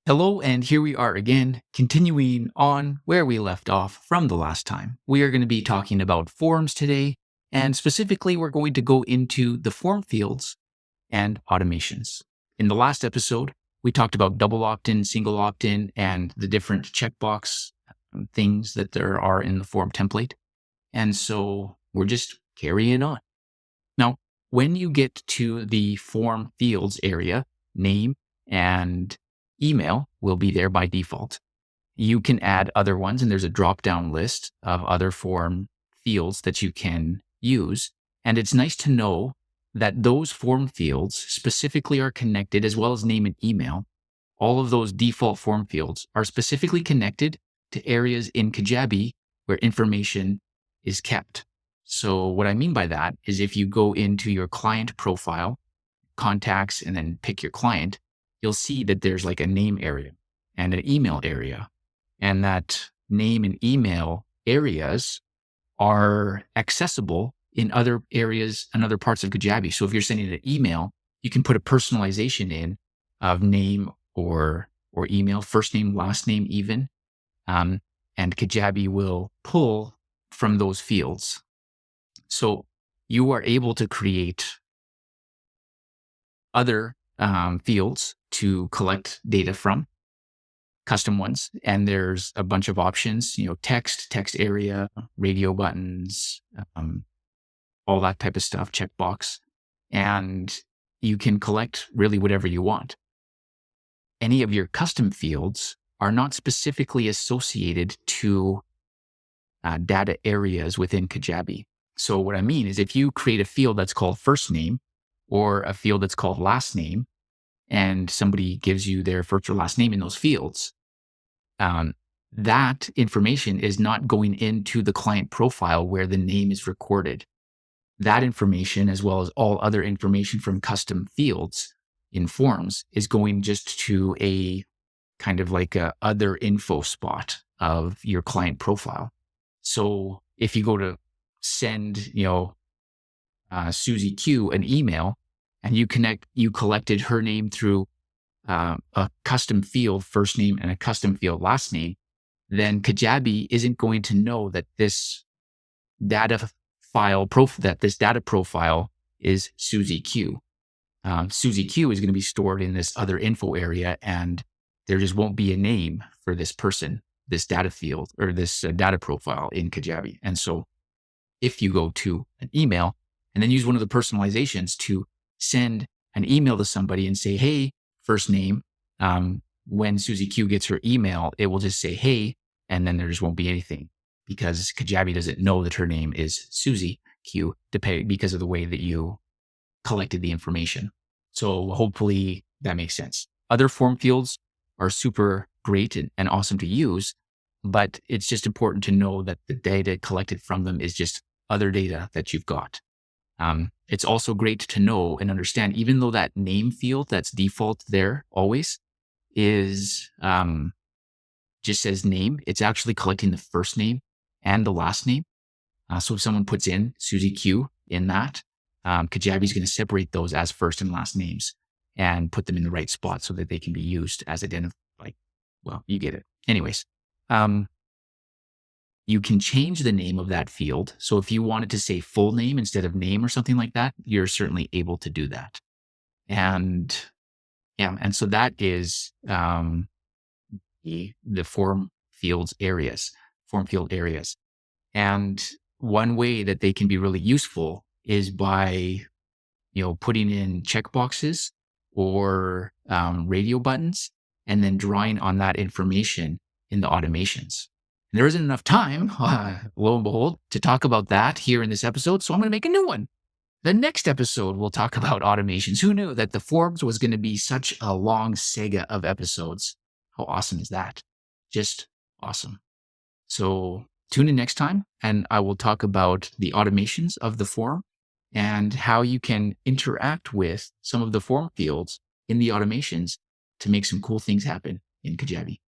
Hello, and here we are again, continuing on where we left off from the last time. We are going to be talking about forms today, and specifically, we're going to go into the form fields and automations. In the last episode, we talked about double opt-in, single opt-in, and the different checkbox things that there are in the form template. And so we're just carrying on. Now, when you get to the form fields area, name and email will be there by default. You can add other ones, and there's a drop down list of other form fields that you can use. And it's nice to know that those form fields specifically are connected, as well as name and email. All of those default form fields are specifically connected to areas in Kajabi where information is kept. So what I mean by that is if you go into your client profile, contacts, and then pick your client, you'll see that there's like a name area and an email area. And that name and email areas are accessible in other areas and other parts of Kajabi. So if you're sending an email, you can put a personalization in of name or email, first name, last name even. And Kajabi will pull from those fields. So you are able to create other fields to collect data from, custom ones. And there's a bunch of options, text area, radio buttons, all that type of stuff, checkbox. And you can collect really whatever you want. Any of your custom fields are not specifically associated to data areas within Kajabi. So what I mean is if you create a field that's called first name or a field that's called last name, and somebody gives you their first or last name in those fields, that information is not going into the client profile where the name is recorded. That information, as well as all other information from custom fields in forms, is going just to a kind of like a other info spot of your client profile. So if you go to send, Susie Q an email, and you collected her name through a custom field first name and a custom field last name, then Kajabi isn't going to know that this data profile is Susie Q. Susie Q is going to be stored in this other info area, and there just won't be a name for this person, this data field, or this data profile in Kajabi. And so if you go to an email and then use one of the personalizations to send an email to somebody and say, hey, first name, when Susie Q gets her email, it will just say, hey, and then there just won't be anything because Kajabi doesn't know that her name is Susie Q because of the way that you collected the information. So hopefully that makes sense. Other form fields are super great and awesome to use, but it's just important to know that the data collected from them is just other data that you've got. It's also great to know and understand, even though that name field that's default there always is just says name, it's actually collecting the first name and the last name. So if someone puts in Susie Q in that, Kajabi is going to separate those as first and last names and put them in the right spot so that they can be used as identified. Well, you get it. Anyways, you can change the name of that field. So if you wanted to say full name instead of name or something like that, you're certainly able to do that. And so that is the form field areas. And one way that they can be really useful is by, putting in checkboxes or radio buttons and then drawing on that information in the automations. And there isn't enough time, lo and behold, to talk about that here in this episode, so I'm going to make a new one. The next episode, we'll talk about automations. Who knew that the forms was going to be such a long saga of episodes? How awesome is that? Just awesome. So tune in next time, and I will talk about the automations of the form and how you can interact with some of the form fields in the automations to make some cool things happen in Kajabi.